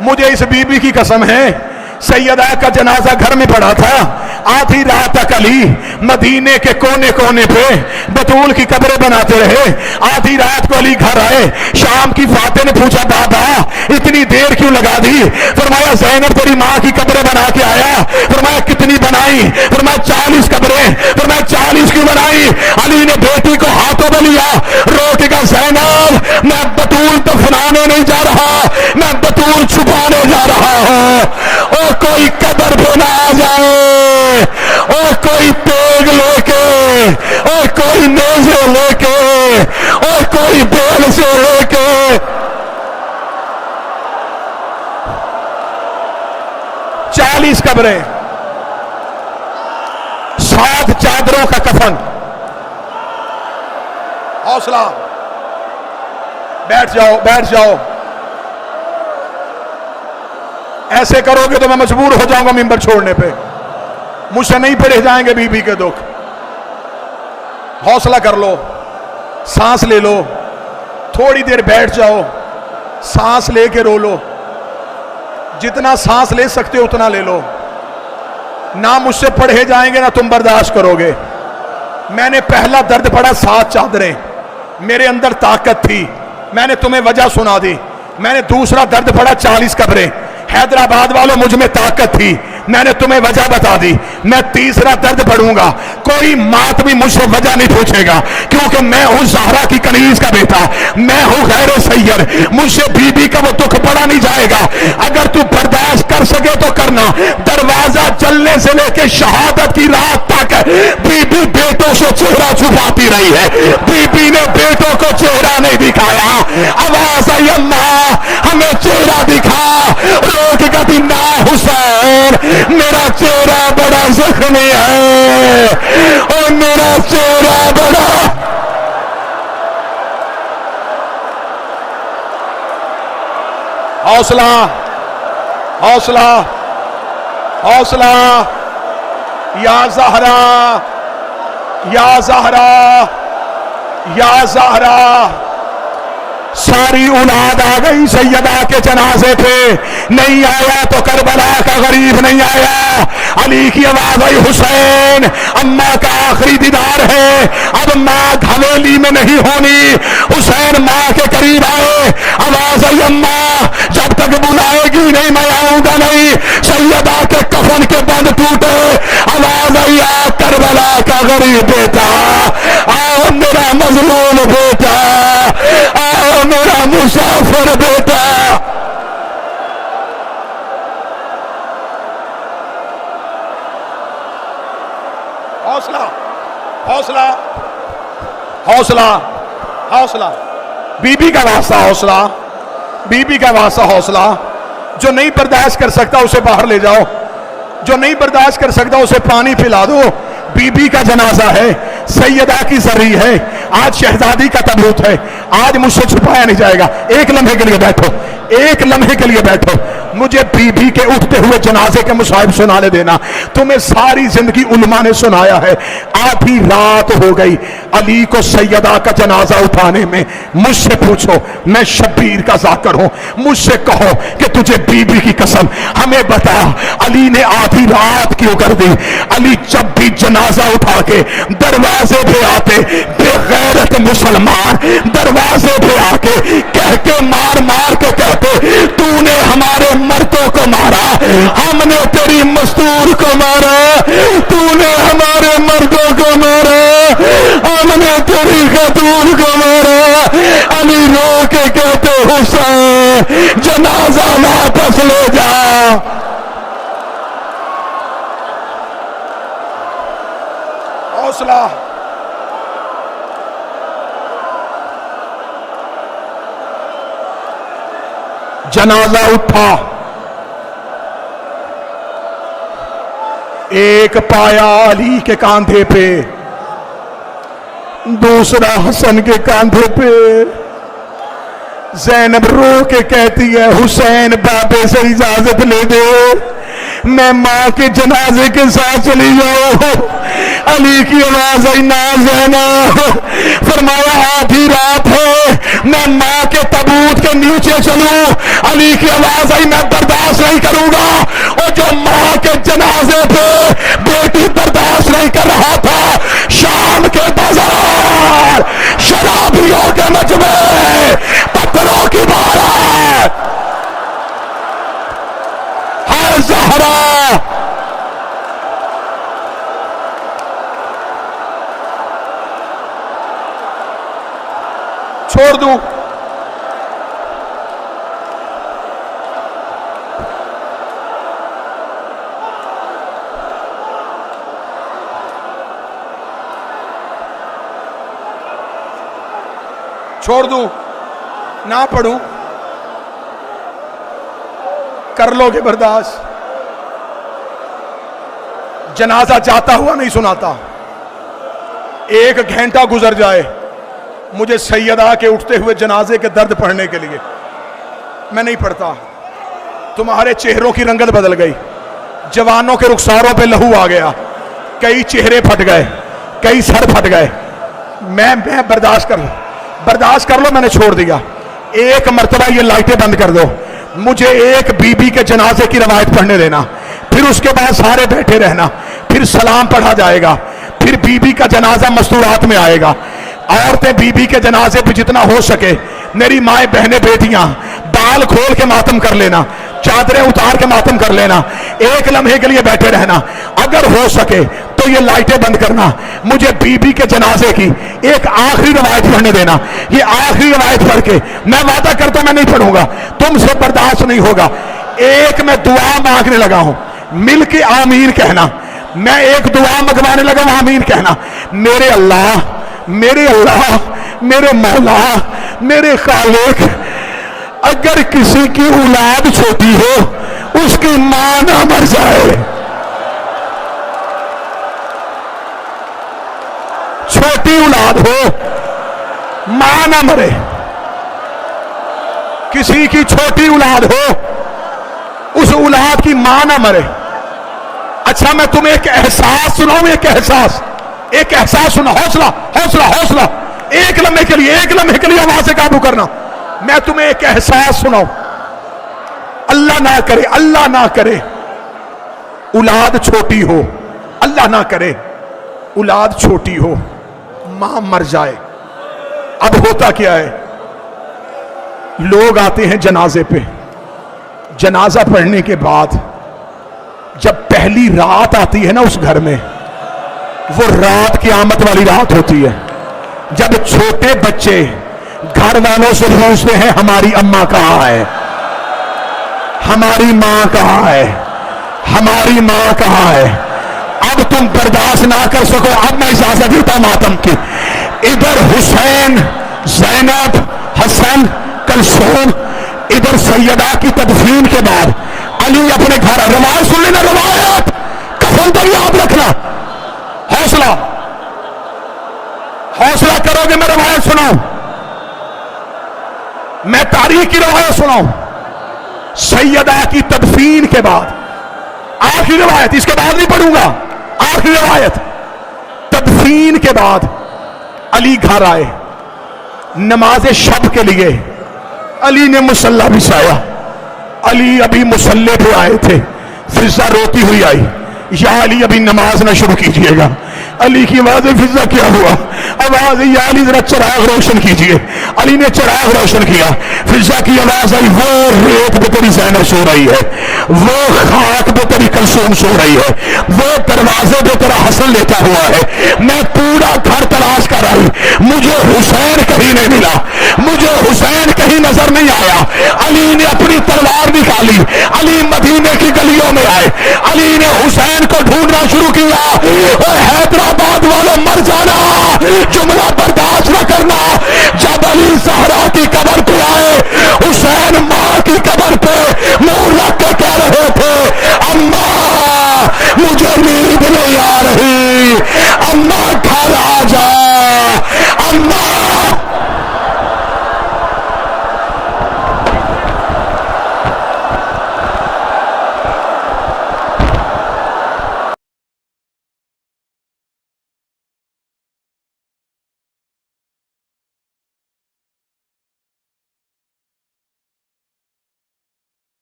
مجھے اس be be کی قسم ہے، سیدہ کا جنازہ گھر میں پڑا تھا، آدھی رات تک علی مدینے کے کونے کونے پہ بطول کی قبریں بناتے رہے۔ آدھی رات کو علی گھر آئے، شام کی فاتح نے پوچھا بابا اتنی دیر کیوں لگا دی؟ فرمایا زینب تیری ماں کی قبریں بنا کے آیا۔ فرمایا کتنی بنائی؟ فرمایا 40 قبریں۔ فرمایا 40 کیوں بنائی؟ علی نے بیٹی کو ہاتھوں میں لیا، رو کے کہا زینب میں بطول دفنانے نہیں جا رہا، میں بطول چھپانے جا رہا ہوں۔ اور کوئی قبر پہ نہ آ جائے، اور کوئی تیگ لے کے، اور کوئی نیزے لے کے، اور کوئی بیل سے لے کے۔ چالیس قبریں، 7 چادروں کا کفن۔ حوصلہ، بیٹھ جاؤ بیٹھ جاؤ، ایسے کرو گے تو میں مجبور ہو جاؤں گا ممبر چھوڑنے پہ، مجھ سے نہیں پڑھے جائیں گے بی بی کے دکھ۔ حوصلہ کر لو، سانس لے لو، تھوڑی دیر بیٹھ جاؤ، سانس لے کے رو لو، جتنا سانس لے سکتے ہو اتنا لے لو۔ نہ مجھ سے پڑھے جائیں گے نہ تم برداشت کرو گے۔ میں نے پہلا درد پڑھا 7 چادریں، میرے اندر طاقت تھی، میں نے تمہیں وجہ سنا دی۔ میں نے دوسرا درد پڑھا 40 قبریں، حیدرآباد والوں مجھ میں طاقت تھی، میں نے تمہیں وجہ بتا دی۔ میں تیسرا درد پڑھوں گا، کوئی مات بھی مجھ سے وجہ نہیں پوچھے گا، کیونکہ میں ہوں زہرا کی کنیز کا بیٹا، میں ہوں غیر سید، مجھ سے بی بی کا وہ دکھ پڑا نہیں جائے گا۔ اگر تو برداشت کر سکے تو کرنا۔ دروازہ چلنے سے لے کے شہادت کی رات تک بی بی بیٹوں سے چہرہ چھپاتی رہی ہے، بی بی نے بیٹوں کو چہرہ نہیں دکھایا۔ آواز آئی اللہ ہمیں چہرہ دکھا، روک کہتی نا حسین میرا چہرہ بڑا زخمی ہے، اور میرا چہرہ بڑا۔ حوصلہ حوصلہ حوصلہ، یا زہرا یا زہرا یا زہرا۔ ساری اولاد آ گئی سیدہ کے جنازے پہ، نہیں آیا تو کربلا کا غریب نہیں آیا۔ علی کی آواز آئی حسین اماں کا آخری دیدار ہے، اب ماں حویلی میں نہیں ہونی۔ حسین ماں کے قریب آئے، آواز آئی اماں جب تک بلائے گی نہیں میں آؤں گا نہیں۔ سیدہ کے کفن کے بند ٹوٹے، آواز آئی آ کربلا کا غریب بیٹا، آؤ میرا مظلوم بیٹا، آؤ میرا مسافر بیٹا۔ حوصلہ حوصلہ حوصلہ حوصلہ، بی بی کا واسطہ حوصلہ، بی بی کا واسطہ حوصلہ۔ جو نہیں برداشت کر سکتا اسے باہر لے جاؤ، جو نہیں برداشت کر سکتا اسے پانی پلا دو۔ بی بی کا جنازہ ہے، سیدہ کی زری ہے، آج شہزادی کا تابوت ہے، آج مجھ سے چھپایا نہیں جائے گا۔ ایک لمحے کے لیے بیٹھو، ایک لمحے کے لیے بیٹھو، مجھے بی بی کے اٹھتے ہوئے جنازے کے مصائب سنانے دینا۔ تمہیں ساری زندگی علماء نے سنایا ہے، آدھی رات ہو گئی علی کو سیدہ کا جنازہ اٹھانے میں۔ مجھ سے پوچھو، میں شبیر کا ذاکر ہوں، مجھ سے کہو کہ تجھے بی بی کی قسم ہمیں بتا علی نے آدھی رات کیوں کر دی؟ علی جب بھی جنازہ اٹھا کے دروازے پہ آتے، بے غیرت مسلمان دروازے پہ آ کے کہہ کے مار مار کے کہتے تو نے ہمارے مردوں کو مارا، ہم نے تیری مستور کو مارا، تو نے ہمارے مردوں کو مارا، ہم نے تیری خاتون کو مارا۔ علی رو کے کہتے حسین جنازہ واپس لے جا۔ حوصلہ جنازہ اٹھا، ایک پایا علی کے کاندھے پہ، دوسرا حسن کے کاندھے پہ۔ زینب رو کے کہتی ہے حسین بابے سے اجازت لے دے، میں ماں کے جنازے کے ساتھ چلی جاؤں. علی کی آواز آئی نا زینب. فرمایا آدھی رات ہے میں ماں کے تابوت کے نیچے چلوں. علی کی آواز آئی میں برداشت نہیں کروں گا. اور جو ماں کے جنازے پہ بیٹی برداشت نہیں کر رہا تھا، شام کے بازار شرابیوں کے مجمع پتھروں کی بارات ہر زہرا چھوڑ دوں. چھوڑ دوں نہ پڑھوں؟ کر لو گے برداشت؟ جنازہ جاتا ہوا نہیں سناتا. 1 گھنٹہ گزر جائے مجھے سیدہ کے اٹھتے ہوئے جنازے کے درد پڑھنے کے لیے، میں نہیں پڑھتا. تمہارے چہروں کی رنگت بدل گئی، جوانوں کے رخساروں پہ لہو آ گیا، کئی چہرے پھٹ گئے، کئی سر پھٹ گئے. میں برداشت کر لو. میں نے چھوڑ دیا. 1 مرتبہ یہ لائٹیں بند کر دو. مجھے ایک بی بی کے جنازے کی روایت پڑھنے دینا، پھر اس کے بعد سارے بیٹھے رہنا، پھر سلام پڑھا جائے گا، پھر بی بی کا جنازہ مستورات میں آئے گا. عورتیں بی بی کے جنازے پہ جتنا ہو سکے، میری مائیں بہنیں بیٹیاں، بال کھول کے ماتم کر لینا، چادریں اتار کے ماتم کر لینا، 1 لمحے کے لیے بیٹھے رہنا. اگر ہو سکے تو یہ لائٹیں بند کرنا. مجھے بی بی کے جنازے کی ایک آخری روایت پڑھنے دینا. یہ آخری روایت پڑھ کے میں وعدہ کرتا ہوں میں نہیں پڑھوں گا، تم سے برداشت نہیں ہوگا. میں دعا مانگنے لگا ہوں، مل کے آمین کہنا. میں ایک دعا منگوانے لگا ہوں، آمین کہنا. میرے اللہ، میرے مولا، میرے خالق، اگر کسی کی اولاد چھوٹی ہو اس کی ماں نہ مر جائے. چھوٹی اولاد ہو ماں نہ مرے. کسی کی چھوٹی اولاد ہو اس اولاد کی ماں نہ مرے. اچھا میں تمہیں ایک احساس سناؤں. ایک احساس سنا. حوصلہ. 1 لمحے کے لیے آواز سے قابو کرنا. میں تمہیں ایک احساس سناؤں. اللہ نہ کرے اولاد چھوٹی ہو. اللہ نہ کرے اولاد چھوٹی ہو، ماں مر جائے. اب ہوتا کیا ہے، لوگ آتے ہیں جنازے پہ. جنازہ پڑھنے کے بعد جب پہلی رات آتی ہے نا اس گھر میں، وہ رات قیامت والی رات ہوتی ہے. جب چھوٹے بچے گھر والوں سے پوچھتے ہیں ہماری اماں کہاں ہے، ہماری ماں کہاں ہے، ہماری ماں کہاں ہے. اب تم برداشت نہ کر سکو، اب میں اجازت دیتا ہوں ماتم کی. ادھر حسین، زینب، حسن، کلثوم، ادھر سیدہ کی تدفین کے بعد علی اپنے گھر. روایت سن لینا، روایت کفن پر یاد رکھنا. حوصلہ کرو گے میں روایت سناؤں، میں تاریخ کی روایت سناؤں. سیدہ کی تدفین کے بعد آخری روایت، اس کے بعد نہیں پڑھوں گا. آخری روایت، تدفین کے بعد علی گھر آئے نماز شب کے لیے. علی نے مصلی بچھایا. علی ابھی مصلی پہ آئے تھے. فضا روتی ہوئی آئی، یا علی ابھی نماز نہ شروع کیجئے گا. علی کی آواز ہے، فضا کیا ہوا؟ آواز ہے، یا علی ذرا چراغ روشن کیجئے. علی نے چراغ روشن کیا. فضا کی آواز آئی، وہ ریت پہ تیری زینب سو رہی ہے، وہ خاک پہ تیری کلثوم سو رہی ہے، وہ دروازے پہ تیرا حسن لیتا ہوا ہے. میں پورا گھر تلاش کر رہی، مجھے حسین کہیں نہیں ملا، مجھے حسین کہیں نظر نہیں آیا. علی نے اپنی تلوار نکالی. علی مدینے کی گلیوں میں آئے. علی نے حسین کو ڈھونڈنا شروع کیا. حیدرآباد والوں مر جانا، جملہ برداشت نہ کرنا. جب علی زہرا کی قبر پہ آئے، حسین ماں کی قبر پہ منہ رکھ کے کہہ رہے تھے، اماں مجھے نیند نہیں آ رہی، اماں